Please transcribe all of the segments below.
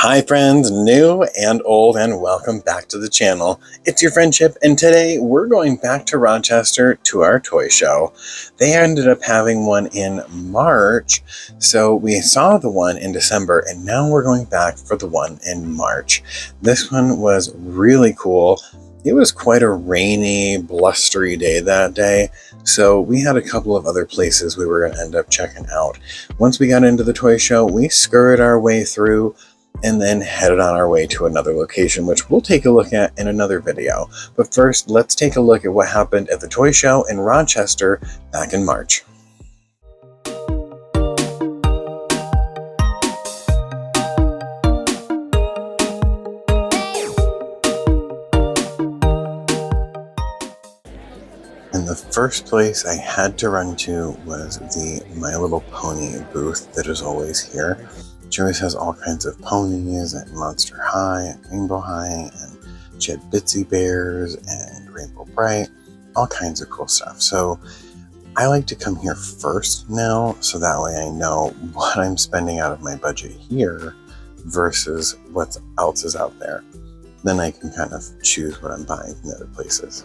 Hi friends, new and old, and welcome back to the channel. It's your FriendCHIP, and today we're going back to Rochester to our toy show. They ended up having one in March, so we saw the one in December, and now we're going back for the one in March. This one was really cool. It was quite a rainy, blustery day that day, so we had a couple of other places we were going to end up checking out. Once we got into the toy show, we scurried our way through and then headed on our way to another location, which we'll take a look at in another video. But first, let's take a look at what happened at the toy show in Rochester back in March. And the first place I had to run to was the My Little Pony booth that is always here. She always has all kinds of ponies at Monster High and Rainbow High, and she had Bitsy Bears and Rainbow Brite, all kinds of cool stuff. So I like to come here first now, so that way I know what I'm spending out of my budget here versus what else is out there. Then I can kind of choose what I'm buying from other places.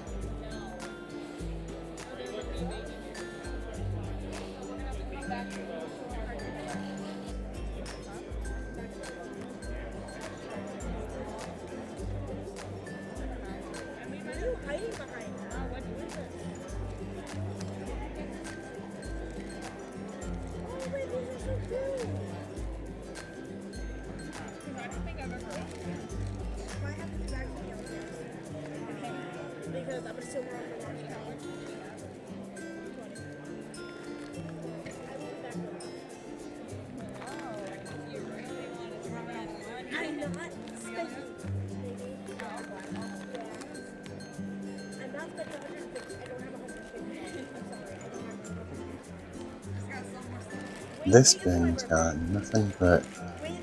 Because I'm still going to watch college. I'm not spending. I'm not spending 150. I don't have 150. I'm sorry. This bin's got nothing but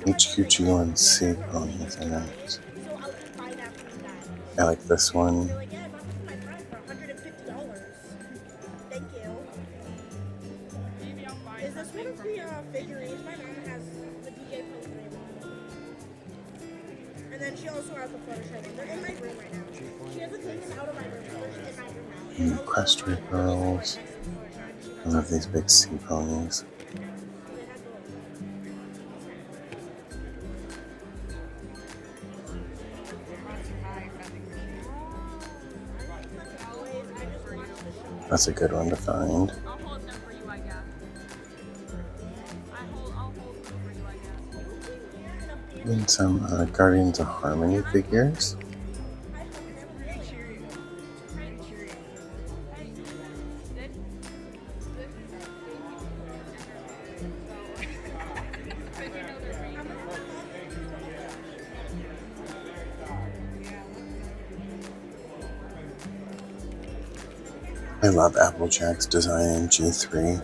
HQG1C ponies in it. I like this one. Is this one of the figurines? My mom has the DJ poster. And then she also has the Fluttershy one. They're in my room right now. She hasn't taken them out of my room, so they're in my room now. And equestrian girls. I love these big sea ponies. That's a good one to find. I'll hold them for you, I guess. I'll hold them for you, I guess. And some Guardians of Harmony figures. I love Applejack's design in G3.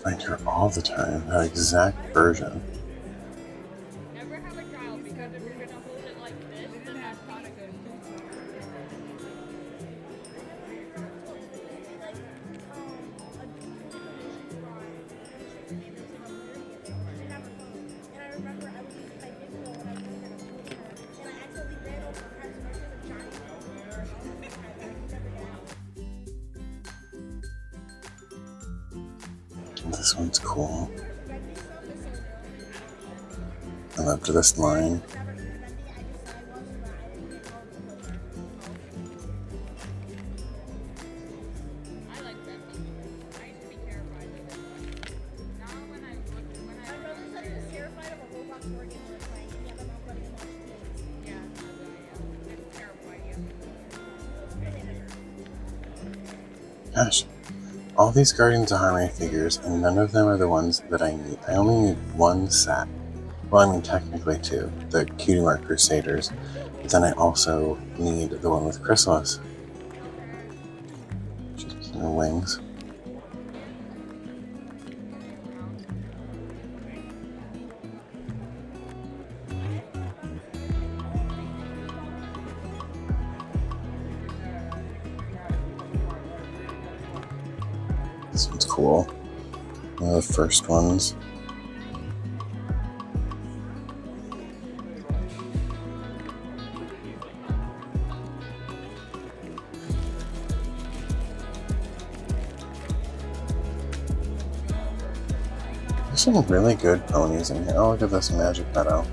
Find her all the time, that exact version. Never have a child, because if you're gonna hold it like this, then that's not a good thing. This one's cool. I loved this line. I like that. I used to be terrified of it. Now when I Terrified of a Roblox board game we're playing. Yeah, but not letting them watch the yeah, it's terrifying. Gosh, all these Guardians of Harmony figures, and none of them are the ones that I need. I only need one set. Well, I mean, technically two. The Cutie Mark Crusaders. But then I also need the one with Chrysalis. She's her wings. This one's cool. One of the first ones. There's some really good ponies in here. Oh, look at this Magic Meadow.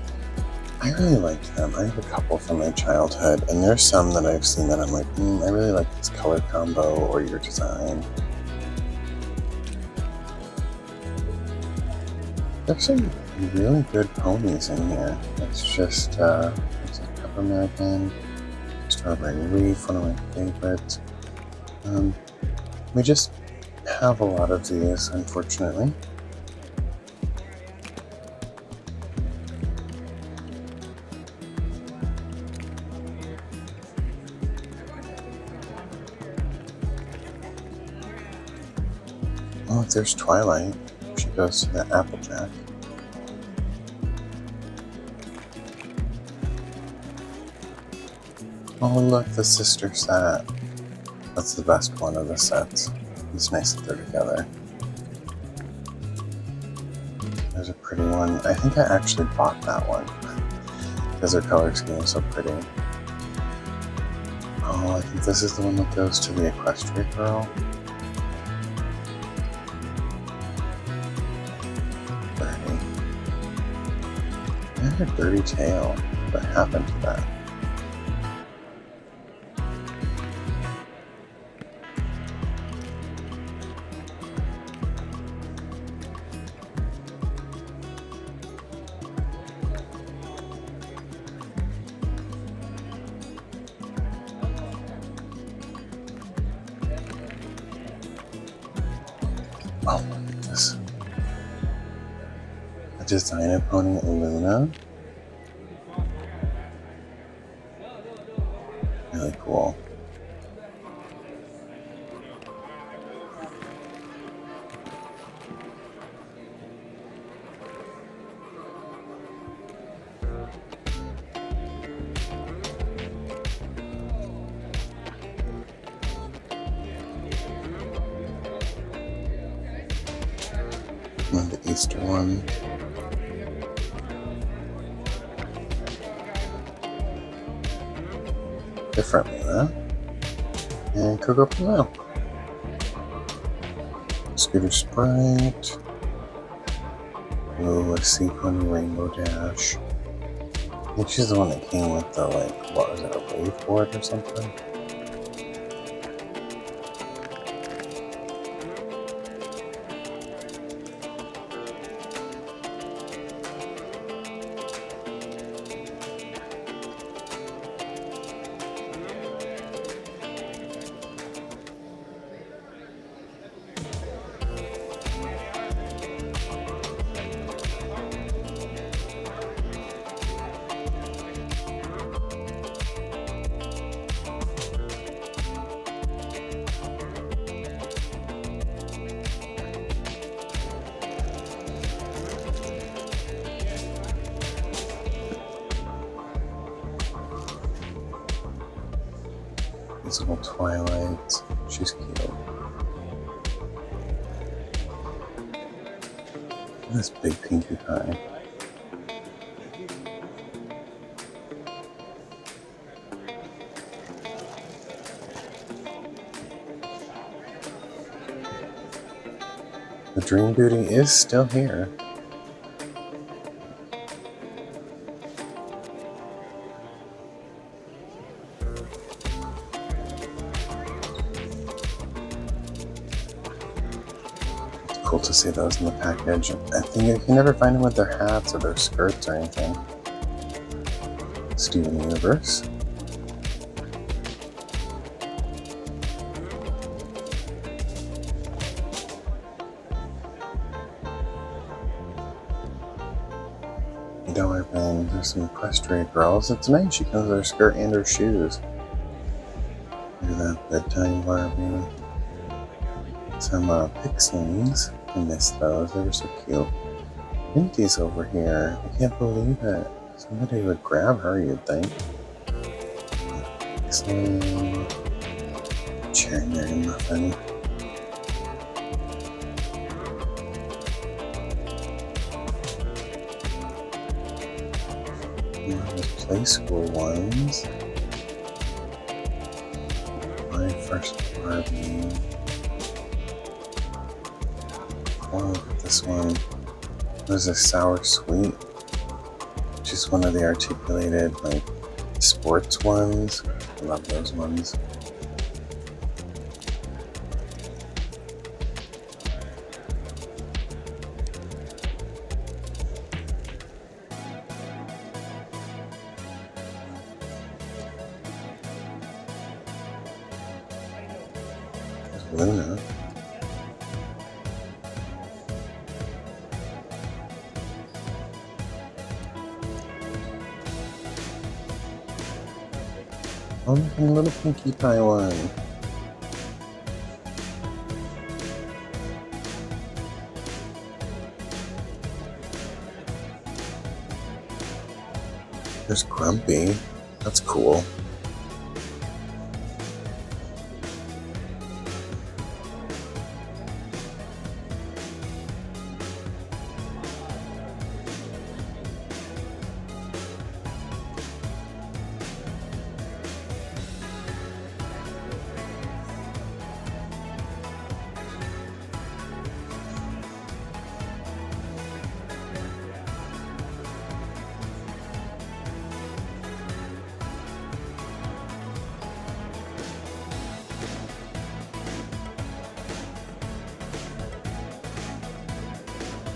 I really liked them. I have a couple from my childhood, and there's some that I've seen that I'm like, I really like this color combo or your design. There's some really good ponies in here. It's just, it's a Peppermint, Strawberry Reef, one of my favorites. We just have a lot of these, unfortunately. Oh, there's Twilight. She goes to the Applejack. Oh, look, the sister set. That's the best one of the sets. It's nice that they're together. There's a pretty one. I think I actually bought that one because their color scheme is so pretty. Oh, I think this is the one that goes to the Equestria Girl. A dirty tail. What happened to that? Oh, look at this. A designer pony, Luna. Really cool. And the Easter one. Differently, huh? And Cocoa Pillow. Scooter Sprite. Oh, a Sequin Rainbow Dash. I think she's the one that came with the, like, what was it, a wave board or something? Little Twilight. She's cute. This big pinkie pie. The Dream Beauty is still here. Cool to see those in the package. I think you can never find them with their hats or their skirts or anything. Steven Universe. $1 bin. There's some Equestria Girls. It's nice. She comes with her skirt and her shoes. Look at that bedtime Barbie. Some Pixlings. I miss those. They were so cute. Minty's over here. I can't believe it. Somebody would grab her, you'd think. Pixling. Cherry Mary Muffin. play school ones. My first Barbie. Oh, look at this one. There's a sour sweet, which is one of the articulated like sports ones. I love those ones. There's Luna. Oh, look at a little Pinkie Pie one. There's Grumpy. That's cool.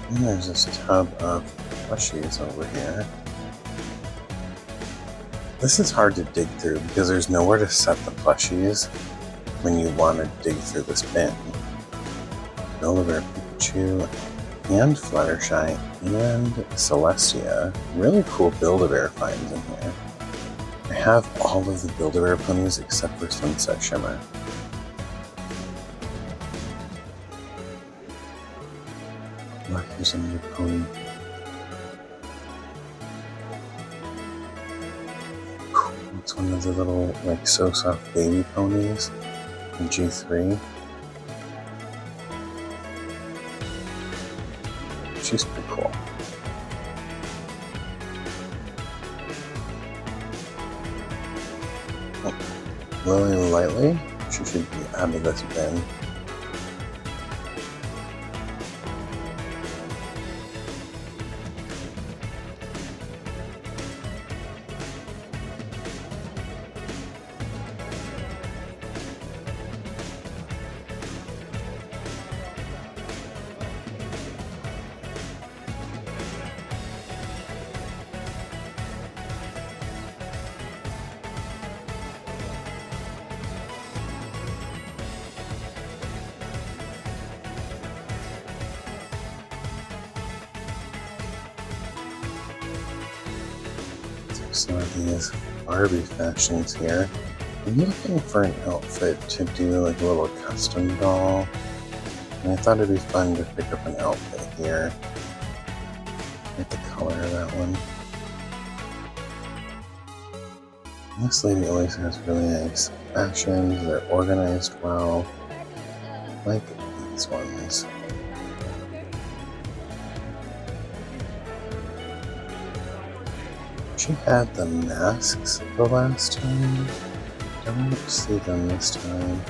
And there's this tub of plushies over here. This is hard to dig through because there's nowhere to set the plushies when you want to dig through this bin. Build-A-Bear Pikachu and Fluttershy and Celestia. Really cool Build-A-Bear finds in here. I have all of the Build-A-Bear ponies except for Sunset Shimmer. Look, here's another pony. It's one of the little, like, So Soft baby ponies in G3. She's pretty cool. Oh, Lily Lightly. She should be out of this bin. Some of these Barbie fashions here. I'm looking for an outfit to do like a little custom doll, and I thought it'd be fun to pick up an outfit here. Like the color of that one. This lady always has really nice fashions. They're organized well, like these ones. She had the masks the last time. Don't see them this time.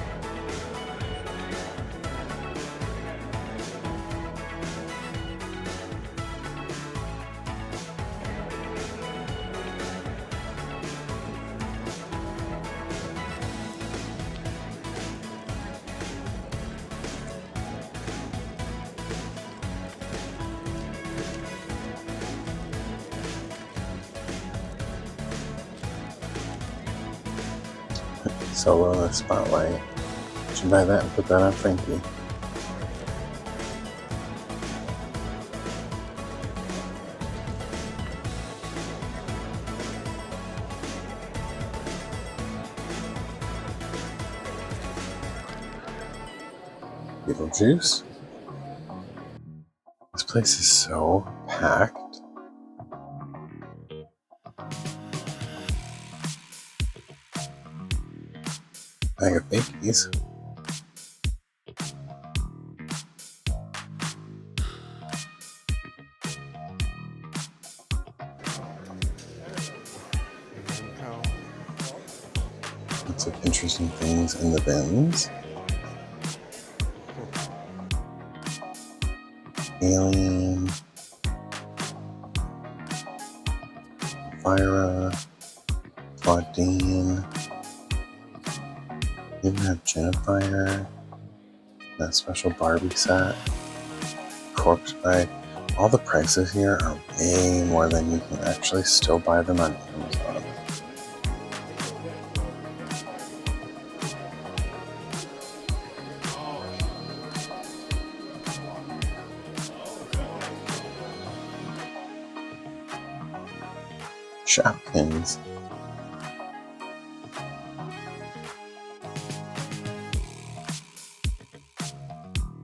Solo in the spotlight. Should buy that and put that on Frankie. Beetlejuice. This place is so packed. Bag of babies. Lots of interesting things in the bins. Alien, Elvira, Claudine, even have Jennifer, that special Barbie set, Corpse Bride. All the prices here are way more than you can actually still buy them on Amazon. Shopkins.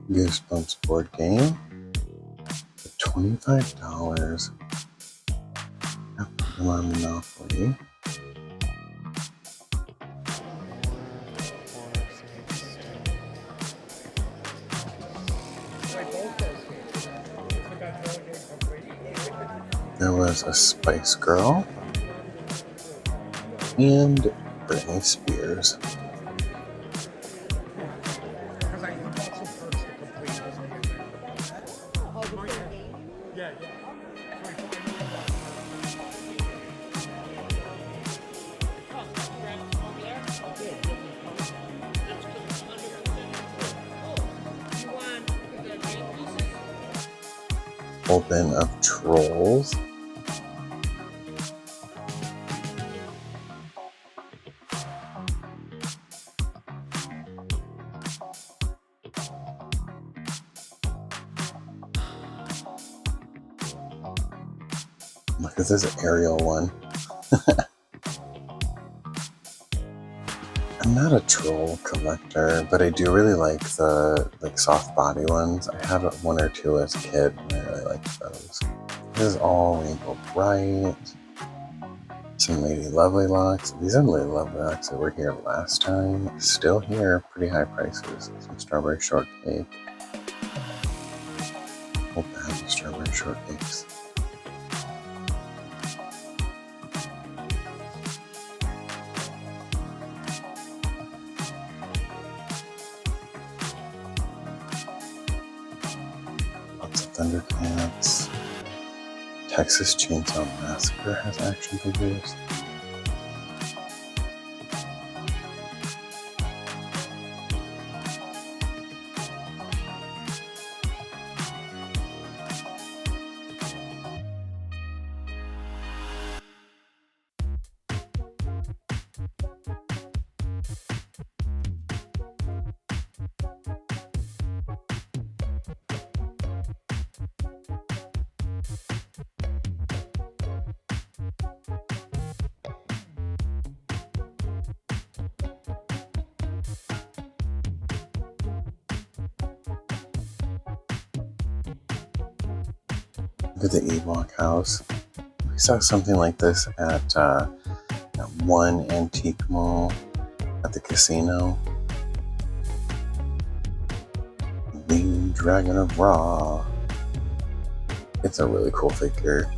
Goosebumps board game for $25. I'll put them on Monopoly. There was a Spice Girl and Britney Spears. Whole bin of Trolls. Look at this Ariel one. I'm not a troll collector, but I do really like the soft body ones. I had one or two as a kid, and I really liked those. This is all Rainbow Brite. Some Lady Lovely Locks. These are Lady Lovely Locks that were here last time. Still here, pretty high prices. Some strawberry shortcake. Whole bag of strawberry shortcakes. Thundercats. Texas Chainsaw Massacre has action figures. Look at the Ewok house. We saw something like this at one antique mall at the casino. The Dragon of Ra. It's a really cool figure.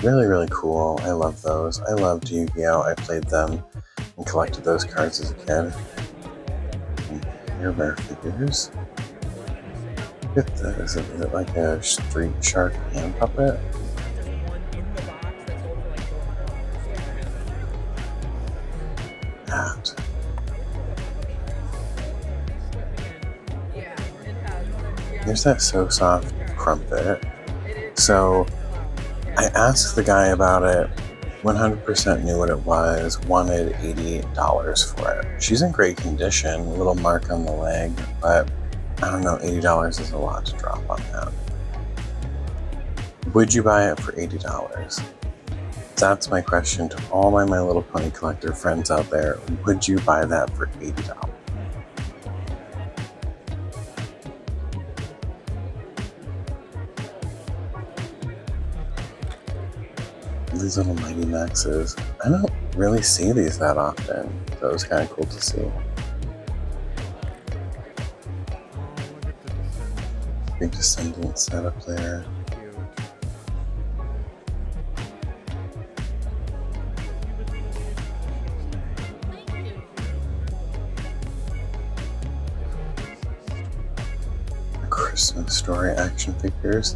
Really, really cool. I love those. I loved Yu-Gi-Oh! I played them and collected those cards as a kid. And here are figures. Look at this. Is it like a street shark hand puppet? That. There's that So Soft crumpet. So I asked the guy about it, 100% knew what it was, wanted $88 for it. She's in great condition, a little mark on the leg, but I don't know, $80 is a lot to drop on that. Would you buy it for $80? That's my question to all my My Little Pony collector friends out there. Would you buy that for $80? These little Mighty Maxes. I don't really see these that often, so it was kind of cool to see. Big descendant setup there. Christmas Story action figures.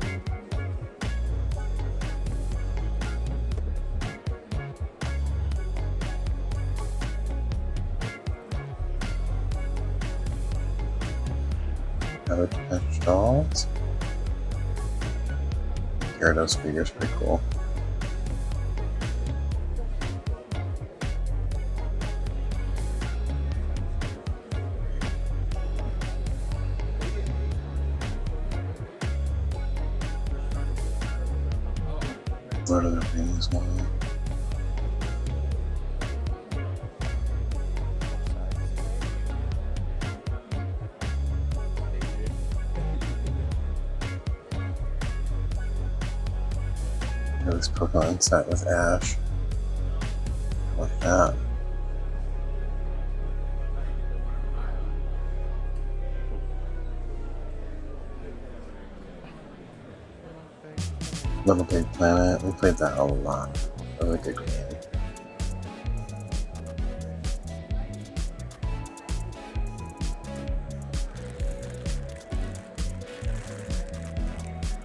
Cabbage Patch dolls. Gyarados figures, pretty cool. Lord of the Rings one. This Pokemon set with Ash. What that? Little Big Planet. We played that a lot. Really good game.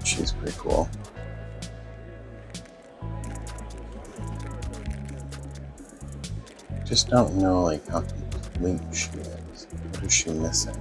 She's pretty cool. Just don't know like how complete she is. What is she missing?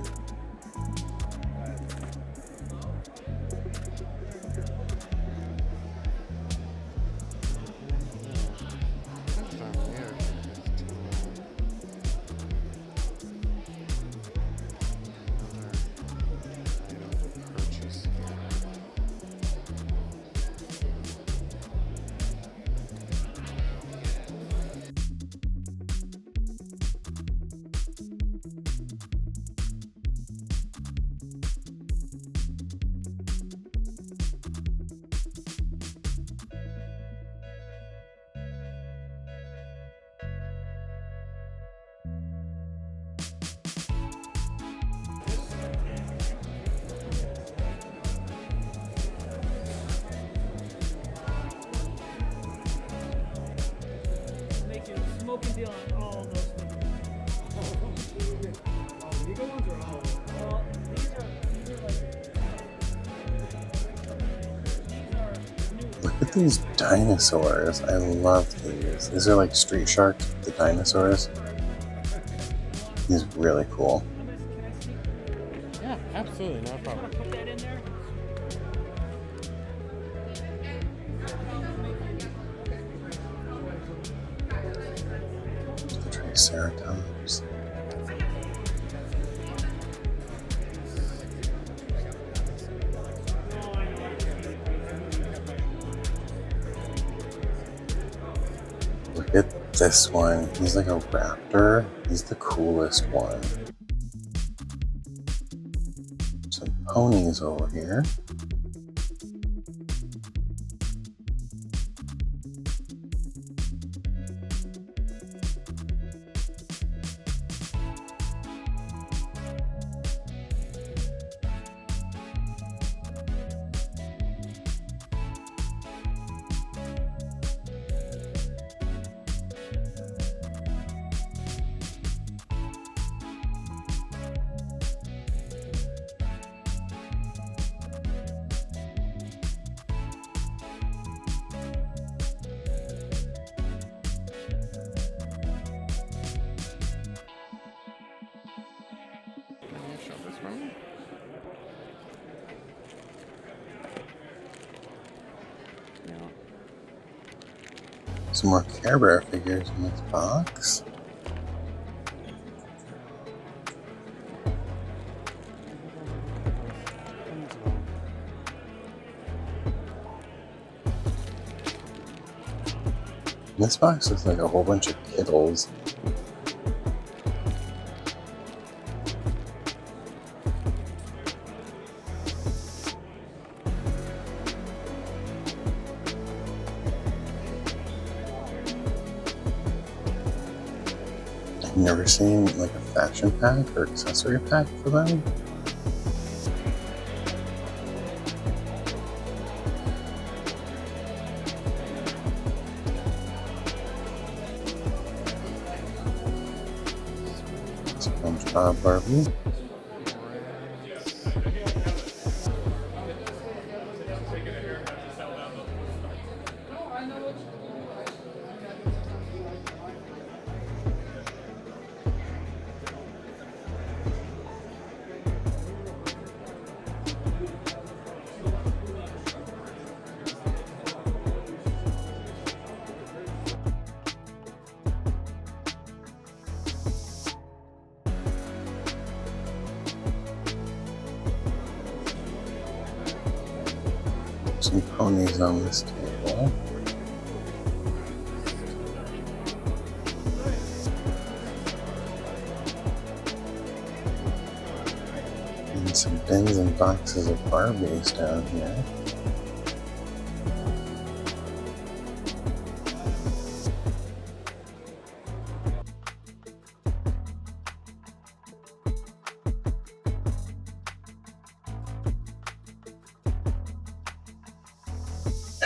Smoking deal on all those things. Legal ones or all? Well, these are new. Look at these dinosaurs. I love these. These are like Street Shark, the dinosaurs. These are really cool. Yeah, absolutely, no problem. Put that in there. The Triceratops. Look at this one. He's like a raptor. He's the coolest one. Some ponies over here. Some more Care Bear figures in this box. This box looks like a whole bunch of Kittles. I've never seen like a fashion pack or accessory pack for them. job, Barbie. Some ponies on this table. And some bins and boxes of Barbies down here.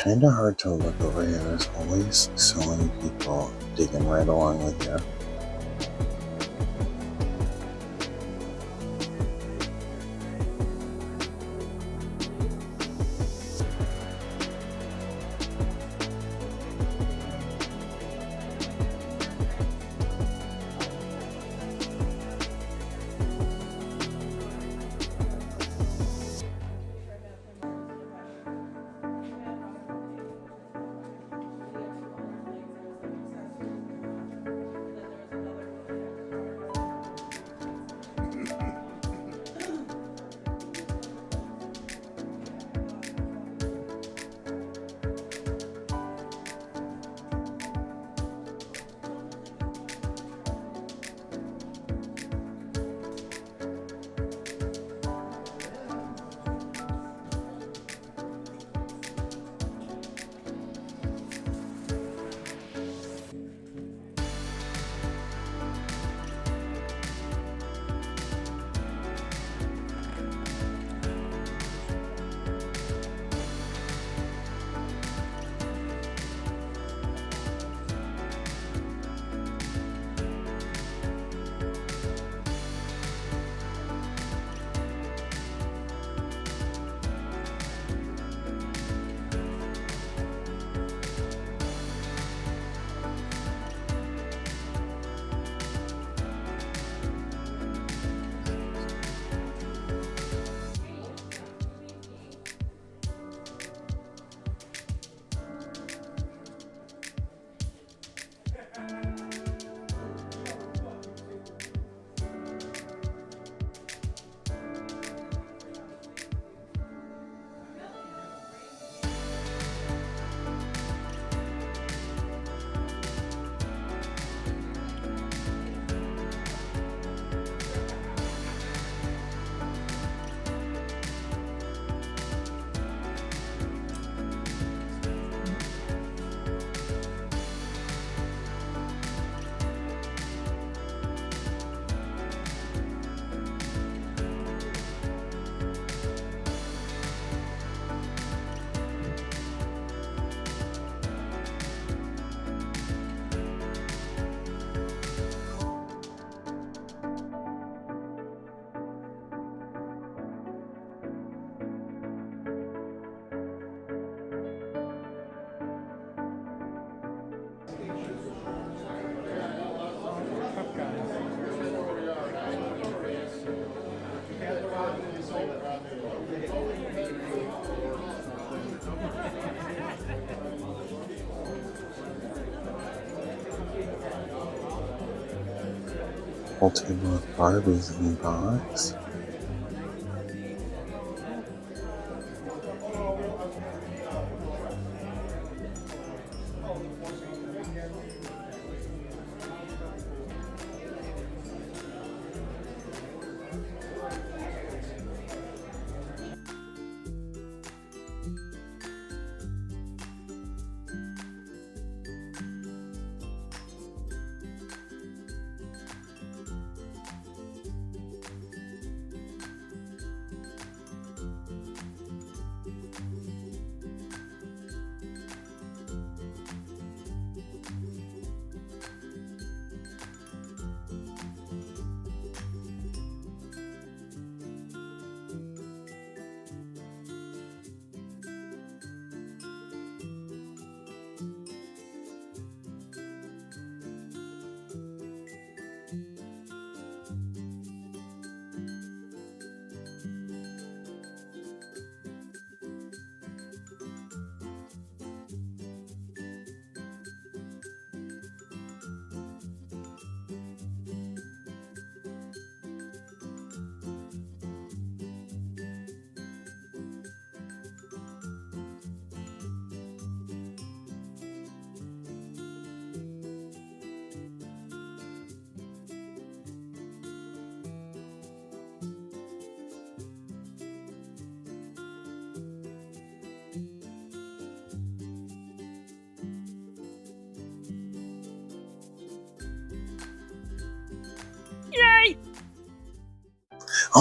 Kinda hard to look over here. There's always so many people digging right along with you. Whole table of Barbies in the box.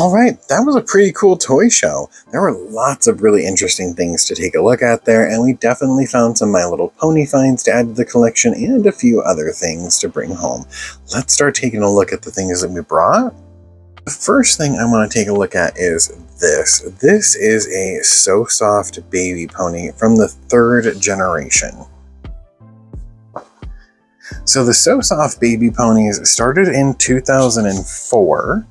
All right, that was a pretty cool toy show. There were lots of really interesting things to take a look at there, and we definitely found some My Little Pony finds to add to the collection and a few other things to bring home. Let's start taking a look at the things that we brought. The first thing I want to take a look at is this. This is a So Soft baby pony from the 3rd generation. So the So Soft baby ponies started in 2004,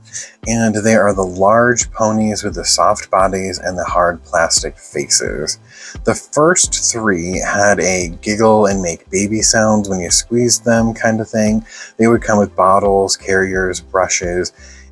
and they are the large ponies with the soft bodies and the hard plastic faces. The first 3 had a giggle and make baby sounds when you squeezed them kind of thing. They would come with bottles, carriers, brushes,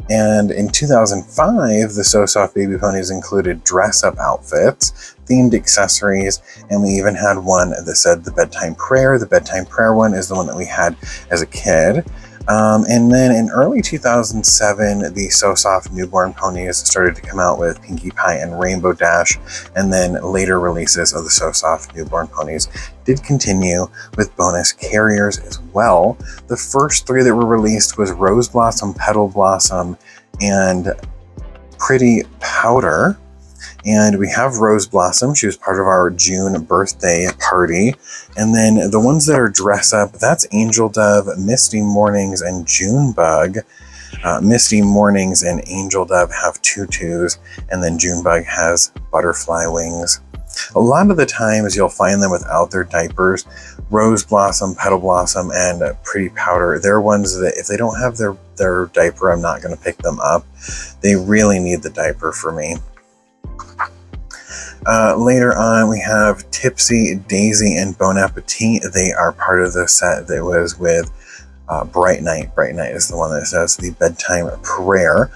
and in 2005, the So Soft baby ponies included dress-up outfits, themed accessories, and we even had one that said the bedtime prayer. The bedtime prayer one is the one that we had as a kid. And then in early 2007, the So Soft newborn ponies started to come out with Pinkie Pie and Rainbow Dash, and then later releases of the So Soft newborn ponies did continue with bonus carriers as well. The first 3 that were released was Rose Blossom, Petal Blossom, and Pretty Powder. And we have Rose Blossom. She was part of our June birthday party. And then the ones that are dress up, that's Angel Dove, Misty Mornings, and Junebug. Misty Mornings and Angel Dove have tutus, and then Junebug has butterfly wings. A lot of the times you'll find them without their diapers. Rose Blossom, Petal Blossom, and Pretty Powder, they're ones that if they don't have their diaper, I'm not going to pick them up. They really need the diaper for me. Later on, we have Tipsy, Daisy, and Bon Appetit. They are part of the set that was with Bright Night. Bright Night is the one that says the bedtime prayer.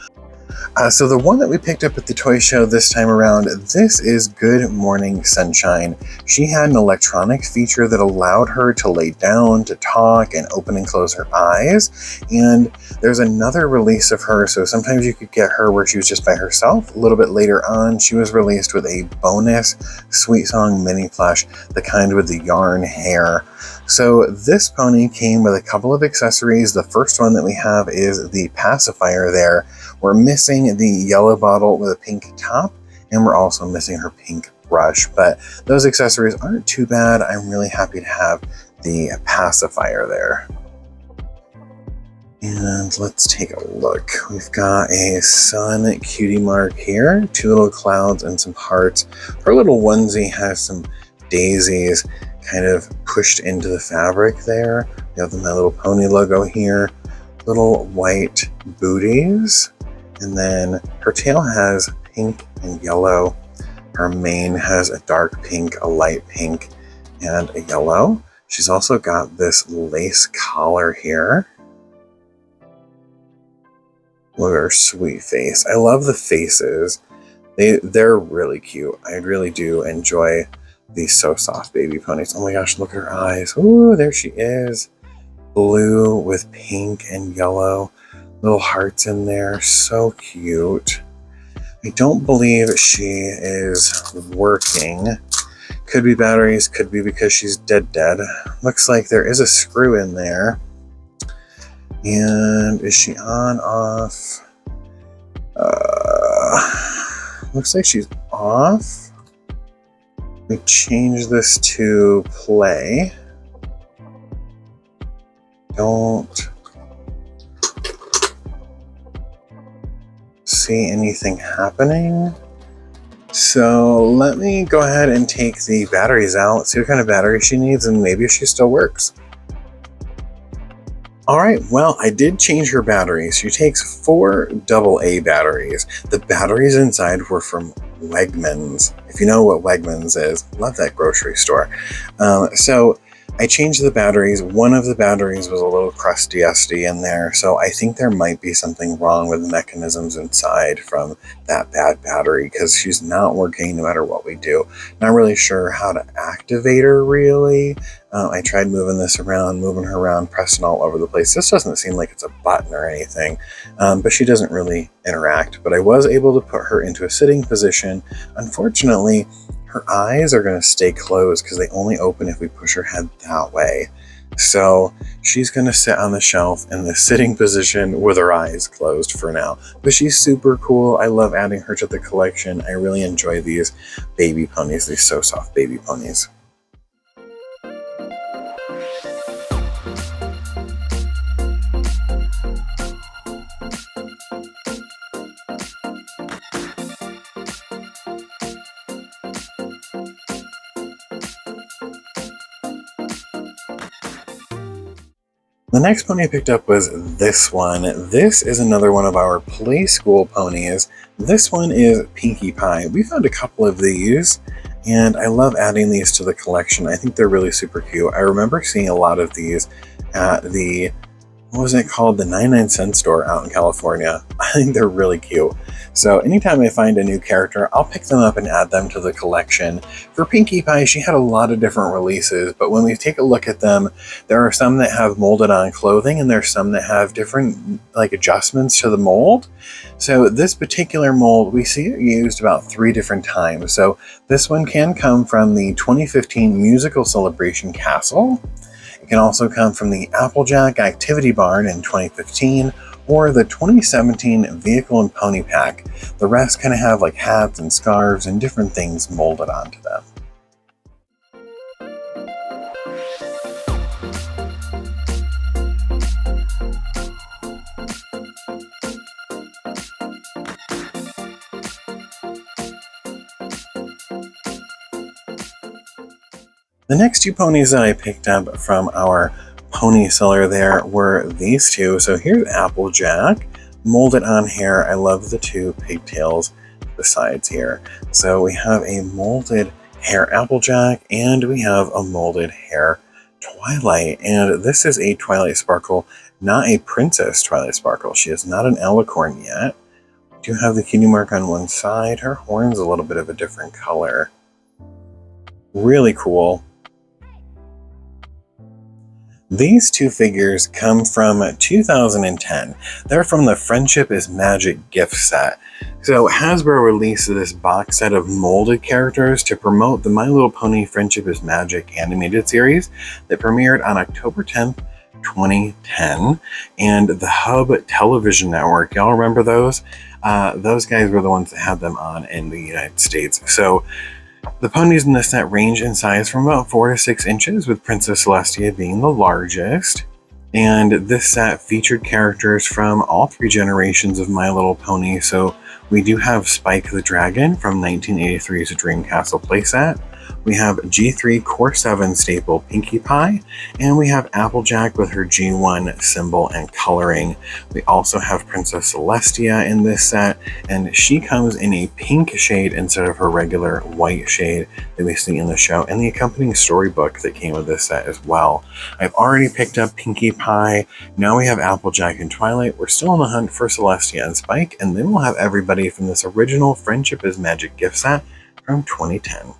So the one that we picked up at the toy show this time around, this is Good Morning Sunshine. She had an electronic feature that allowed her to lay down, to talk, and open and close her eyes. And there's another release of her, so sometimes you could get her where she was just by herself. A little bit later on, she was released with a bonus Sweet Song mini plush, the kind with the yarn hair. So this pony came with a couple of accessories. The first one that we have is the pacifier there. We're missing the yellow bottle with a pink top, and we're also missing her pink brush, but those accessories aren't too bad. I'm really happy to have the pacifier there. And let's take a look. We've got a sun cutie mark here, 2 little clouds and some hearts. Her little onesie has some daisies kind of pushed into the fabric there. We have the My Little Pony logo here, little white booties, and then her tail has pink and yellow. Her mane has a dark pink, a light pink, and a yellow. She's also got this lace collar here. Look at her sweet face. I love the faces. They're really cute. I really do enjoy these So Soft baby ponies. Oh my gosh, look at her eyes. Ooh, there she is. Blue with pink and yellow. Little hearts in there. So cute. I don't believe she is working. Could be batteries, could be because she's dead. Looks like there is a screw in there. And is she on, off? Looks like she's off. We change this to play. Don't see anything happening. So let me go ahead and take the batteries out, see what kind of battery she needs, and maybe she still works. All right, well, I did change her batteries. She takes 4 AA batteries. The batteries inside were from Wegmans. If you know what Wegmans is, love that grocery store. So I changed the batteries. One of the batteries was a little crusty in there, so I think there might be something wrong with the mechanisms inside from that bad battery, because she's not working no matter what we do. Not really sure how to activate her, really. I tried moving her around, pressing all over the place. This doesn't seem like it's a button or anything, but she doesn't really interact. But I was able to put her into a sitting position. Unfortunately, her eyes are going to stay closed because they only open if we push her head that way. So she's going to sit on the shelf in the sitting position with her eyes closed for now. But she's super cool. I love adding her to the collection. I really enjoy these baby ponies, these So Soft baby ponies. The next pony I picked up was this one. This is another one of our play school ponies. This one is Pinkie Pie. We found a couple of these, and I love adding these to the collection. I think they're really super cute. I remember seeing a lot of these at the, what was it called? The 99-cent store out in California. I think they're really cute. So anytime I find a new character, I'll pick them up and add them to the collection. For Pinkie Pie, she had a lot of different releases, but when we take a look at them, there are some that have molded on clothing, and there's some that have different adjustments to the mold. So this particular mold, we see it used about 3 different times. So this one can come from the 2015 Musical Celebration Castle. It can also come from the Applejack Activity Barn in 2015, or the 2017 Vehicle and Pony Pack. The rest kind of have hats and scarves and different things molded onto them. The next 2 ponies that I picked up from our pony seller there were these 2. So here's Applejack, molded on hair. I love the 2 pigtails besides here. So we have a molded hair Applejack, and we have a molded hair Twilight. And this is a Twilight Sparkle, not a Princess Twilight Sparkle. She is not an alicorn yet. We do have the cutie mark on one side. Her horn's a little bit of a different color. Really cool. These 2 figures come from 2010. They're from the FriendCHIP is Magic gift set. So Hasbro released this box set of molded characters to promote the My Little Pony FriendCHIP is Magic animated series that premiered on October 10th, 2010, and the Hub Television Network. Y'all remember those? Those guys were the ones that had them on in the United States. So the ponies in this set range in size from about 4 to 6 inches, with Princess Celestia being the largest. And this set featured characters from all 3 generations of My Little Pony. So we do have Spike the Dragon from 1983's Dream Castle playset. We have G3 Core 7 staple Pinkie Pie, and we have Applejack with her G1 symbol and coloring. We also have Princess Celestia in this set, and she comes in a pink shade instead of her regular white shade that we see in the show, and the accompanying storybook that came with this set as well. I've already picked up Pinkie Pie. Now we have Applejack and Twilight. We're still on the hunt for Celestia and Spike, and then we'll have everybody from this original FriendCHIP is Magic gift set from 2010.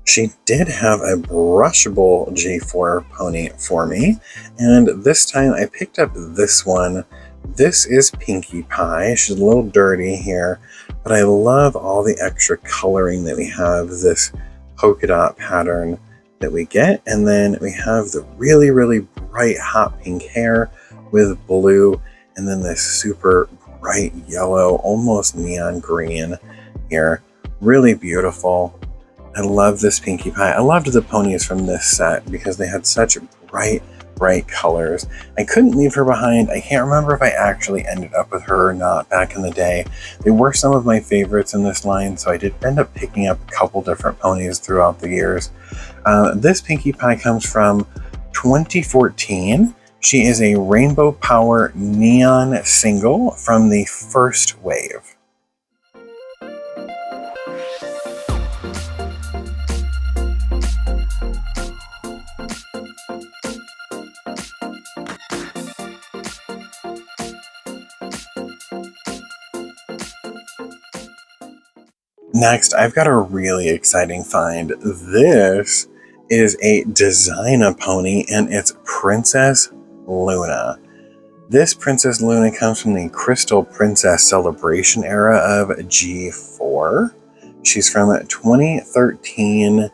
She did have a brushable G4 pony for me, and this time I picked up this one. This is Pinkie Pie. She's a little dirty here, but I love all the extra coloring that we have, this polka dot pattern that we get, and then we have the really, really bright hot pink hair with blue, and then this super bright yellow, almost neon green here. Really beautiful. I love this Pinkie Pie. I loved the ponies from this set because they had such bright colors. I couldn't leave her behind. I can't remember if I actually ended up with her or not back in the day. They were some of my favorites in this line, so I did end up picking up a couple different ponies throughout the years. This Pinkie Pie comes from 2014. She is a Rainbow Power Neon single from the first wave. Next, I've got a really exciting find. This is a designer pony, and it's Princess Luna. This Princess Luna comes from the Crystal Princess Celebration era of G4. She's from 2013,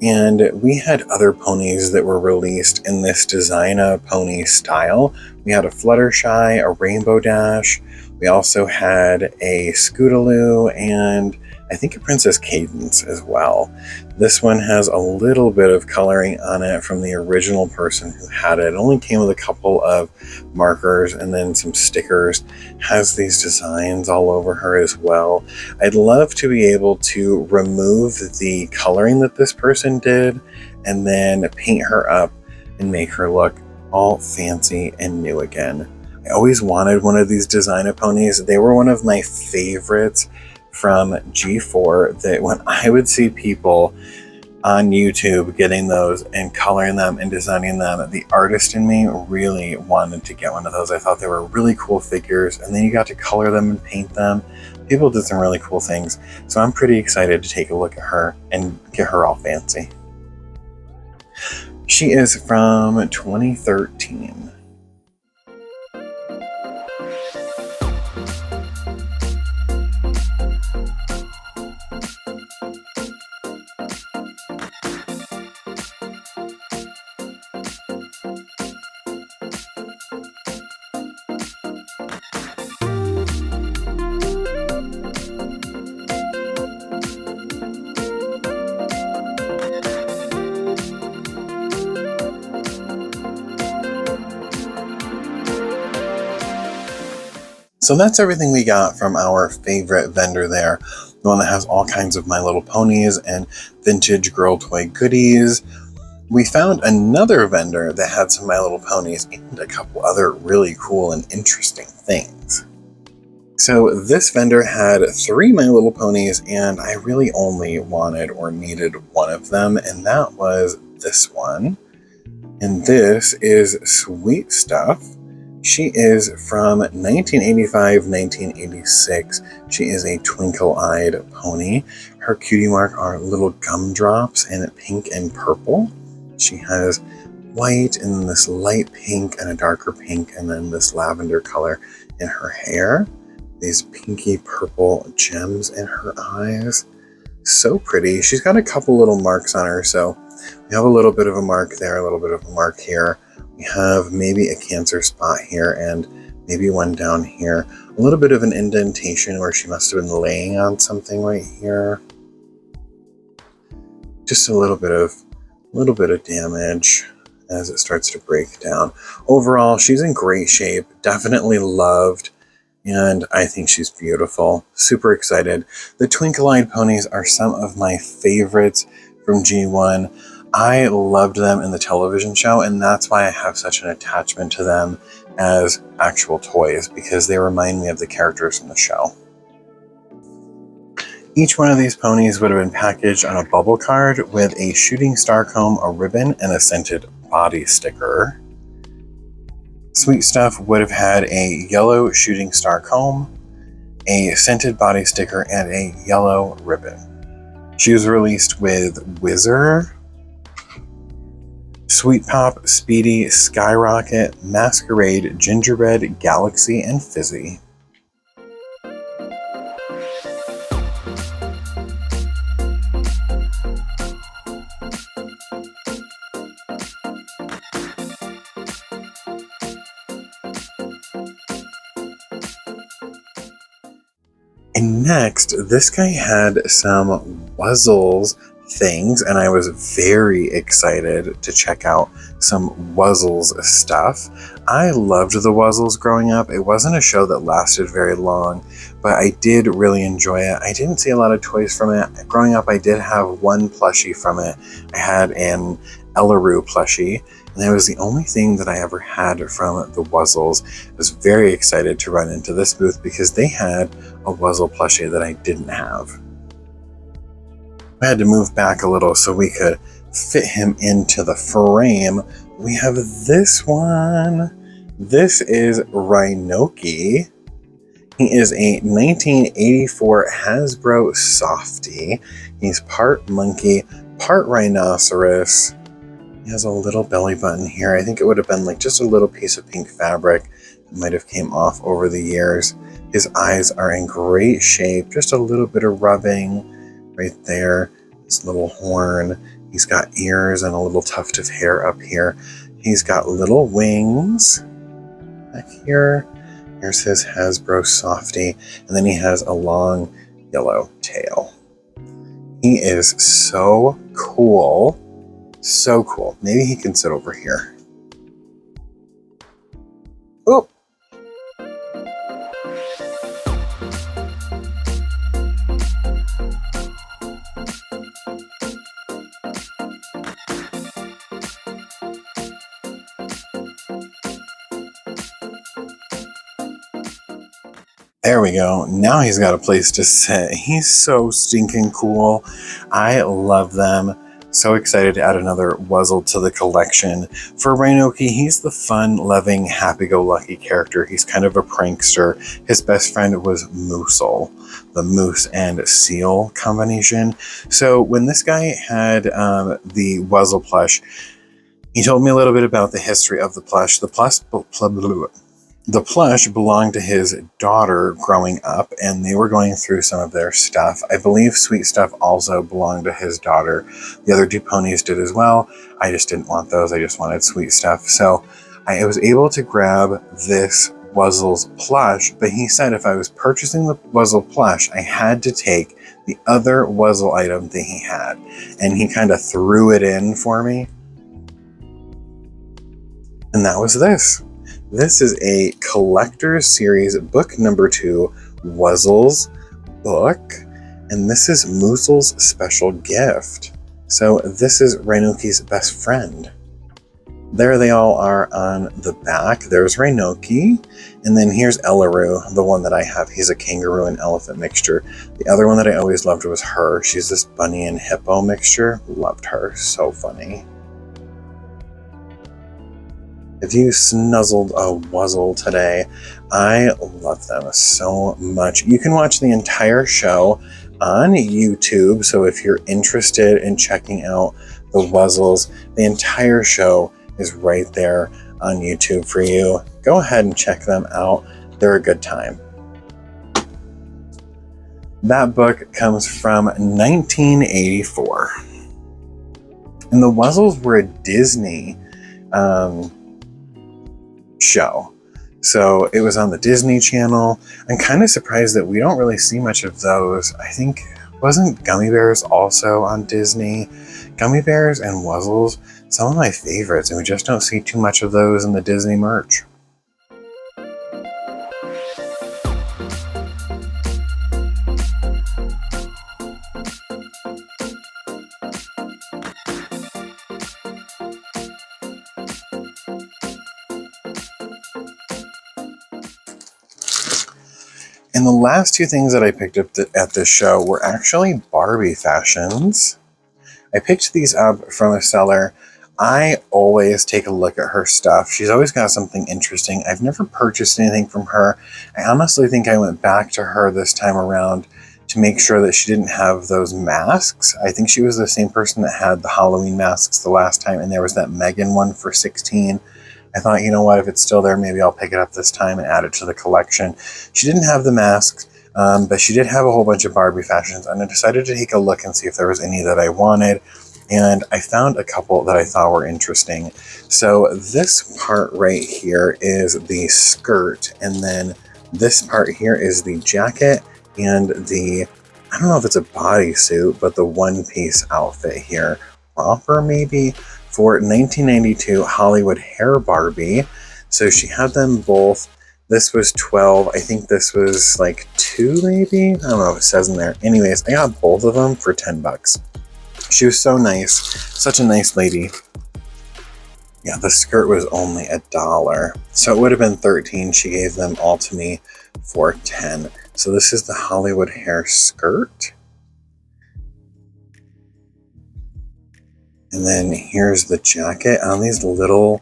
and we had other ponies that were released in this designer pony style. We had a Fluttershy, a Rainbow Dash. We also had a Scootaloo, and I think a Princess Cadence as well. This one has a little bit of coloring on it from the original person who had it. It only came with a couple of markers and then some stickers. Has these designs all over her as well. I'd love to be able to remove the coloring that this person did and then paint her up and make her look all fancy and new again. I always wanted one of these designer ponies. They were one of my favorites from G4, that when I would see people on YouTube getting those and coloring them and designing them, the artist in me really wanted to get one of those. I thought they were really cool figures, and then you got to color them and paint them. People did some really cool things, so I'm pretty excited to take a look at her and get her all fancy. She is from 2013. So that's everything we got from our favorite vendor there, the one that has all kinds of My Little Ponies and vintage girl toy goodies. We found another vendor that had some My Little Ponies and a couple other really cool and interesting things. So this vendor had 3 My Little Ponies, and I really only wanted or needed one of them, and that was this one. And this is Sweet Stuff. She is from 1985-1986. She is a twinkle-eyed pony. Her cutie mark are little gumdrops in pink and purple. She has white and then this light pink and a darker pink and then this lavender color in her hair. These pinky purple gems in her eyes. So pretty. She's got a couple little marks on her, so we have a little bit of a mark there, a little bit of a mark here. We have maybe a cancer spot here and maybe one down here. A little bit of an indentation where she must have been laying on something right here. Just a little bit of damage as it starts to break down. Overall, she's in great shape, definitely loved, and I think she's beautiful. Super excited. The twinkle-eyed ponies are some of my favorites from G1. I loved them in the television show, and that's why I have such an attachment to them as actual toys, because they remind me of the characters from the show. Each one of these ponies would have been packaged on a bubble card with a shooting star comb, a ribbon, and a scented body sticker. Sweet Stuff would have had a yellow shooting star comb, a scented body sticker, and a yellow ribbon. She was released with Whizzer, Sweet Pop, Speedy, Skyrocket, Masquerade, Gingerbread, Galaxy, and Fizzy. And next, this guy had some Wuzzles things, and I was very excited to check out some Wuzzles stuff. I loved the Wuzzles growing up. It wasn't a show that lasted very long, but I did really enjoy it. I didn't see a lot of toys from it. Growing up, I did have one plushie from it. I had an Ellaroo plushie, and that was the only thing that I ever had from the Wuzzles. I was very excited to run into this booth because they had a Wuzzle plushie that I didn't have. I had to move back a little so we could fit him into the frame. We have this one. This is Rhinoki. He is a 1984 Hasbro softie. He's part monkey, part rhinoceros. He has a little belly button here. I think it would have been like just a little piece of pink fabric that might have came off over the years. His eyes are in great shape. Just a little bit of rubbing right there. His little horn. He's got ears and a little tuft of hair up here. He's got little wings back here. Here's his Hasbro softie. And then he has a long yellow tail. He is so cool. So cool. Maybe he can sit over here. Oh. There we go. Now he's got a place to sit. He's so stinking cool. I love them. So excited to add another Wuzzle to the collection. For Rhinoki, he's the fun-loving, happy-go-lucky character. He's kind of a prankster. His best friend was Moosel, the moose and seal combination. So when this guy had the Wuzzle plush, he told me a little bit about the history of the plush. The plush belonged to his daughter growing up, and they were going through some of their stuff. I believe Sweet Stuff also belonged to his daughter. The other two ponies did as well. I just didn't want those. I just wanted Sweet Stuff. So I was able to grab this Wuzzles plush, but he said if I was purchasing the Wuzzle plush, I had to take the other Wuzzle item that he had. And he kind of threw it in for me. And that was this. This is a collector's series book number 2, Wuzzles book, and this is Moosel's special gift. So this is Rhinoki's best friend. There they all are on the back. There's Rhinoki, and then here's Elleru, the one that I have. He's a kangaroo and elephant mixture. The other one that I always loved was her. She's this bunny and hippo mixture. Loved her. So funny. If you snuzzled a Wuzzle today, I love them so much. You can watch the entire show on YouTube, so if you're interested in checking out the Wuzzles, the entire show is right there on YouTube for you. Go ahead and check them out. They're a good time. That book comes from 1984. And the Wuzzles were a Disney show. So it was on the Disney Channel. I'm kind of surprised that we don't really see much of those. I think, wasn't Gummy Bears also on Disney? Gummy Bears and Wuzzles, some of my favorites, and we just don't see too much of those in the Disney merch. And the last two things that I picked up at this show were actually Barbie fashions. I picked these up from a seller. I always take a look at her stuff. She's always got something interesting. I've never purchased anything from her. I honestly think I went back to her this time around to make sure that she didn't have those masks. I think she was the same person that had the Halloween masks the last time, and there was that Megan one for 16. I thought, you know what, if it's still there, maybe I'll pick it up this time and add it to the collection. She didn't have the masks, but she did have a whole bunch of Barbie fashions, and I decided to take a look and see if there was any that I wanted, and I found a couple that I thought were interesting. So this part right here is the skirt, and then this part here is the jacket and the, I don't know if it's a bodysuit, but the one-piece outfit here. Romper, maybe? For 1992 Hollywood Hair Barbie. So she had them both. This was 12. I think this was like 2 maybe? I don't know if it says in there. Anyways, I got both of them for 10 bucks. She was so nice. Such a nice lady. Yeah, the skirt was only $1. So it would have been 13. She gave them all to me for 10. So this is the Hollywood Hair skirt. And then here's the jacket on these little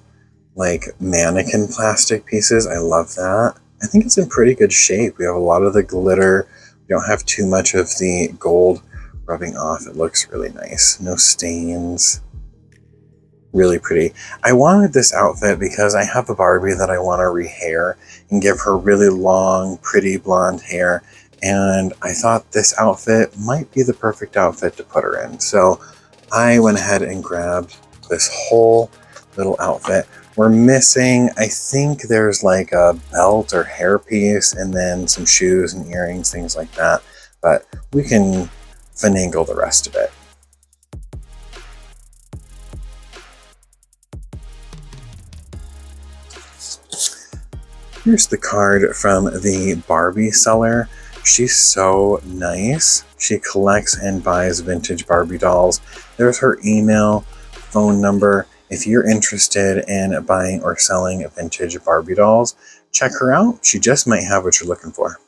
like mannequin plastic pieces. I love that. I think it's in pretty good shape. We have a lot of the glitter. We don't have too much of the gold rubbing off. It looks really nice. No stains. Really pretty. I wanted this outfit because I have a Barbie that I want to rehair and give her really long, pretty blonde hair. And I thought this outfit might be the perfect outfit to put her in. So I went ahead and grabbed this whole little outfit. We're missing, I think there's like a belt or hairpiece and then some shoes and earrings, things like that. But we can finagle the rest of it. Here's the card from the Barbie seller. She's so nice. She collects and buys vintage Barbie dolls. There's her email, phone number. If you're interested in buying or selling vintage Barbie dolls, check her out. She just might have what you're looking for.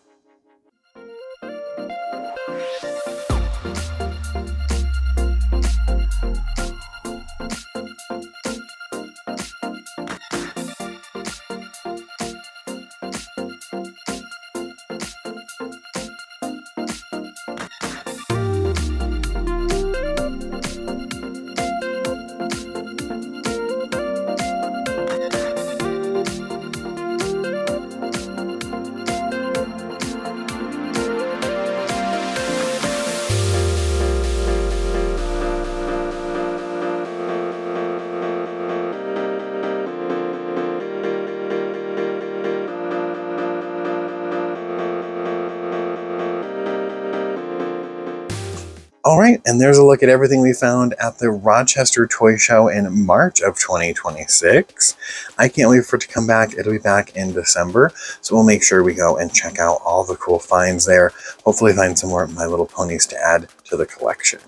All right, and there's a look at everything we found at the Rochester Toy Show in March of 2026. I can't wait for it to come back. It'll be back in December, so we'll make sure we go and check out all the cool finds there. Hopefully find some more My Little Ponies to add to the collection.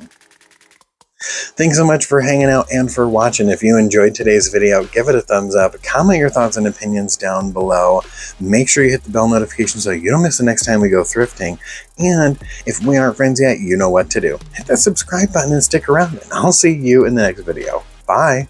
Thanks so much for hanging out and for watching. If you enjoyed today's video, give it a thumbs up. Comment your thoughts and opinions down below. Make sure you hit the bell notification so you don't miss the next time we go thrifting. And if we aren't friends yet, you know what to do. Hit that subscribe button and stick around, and I'll see you in the next video. Bye.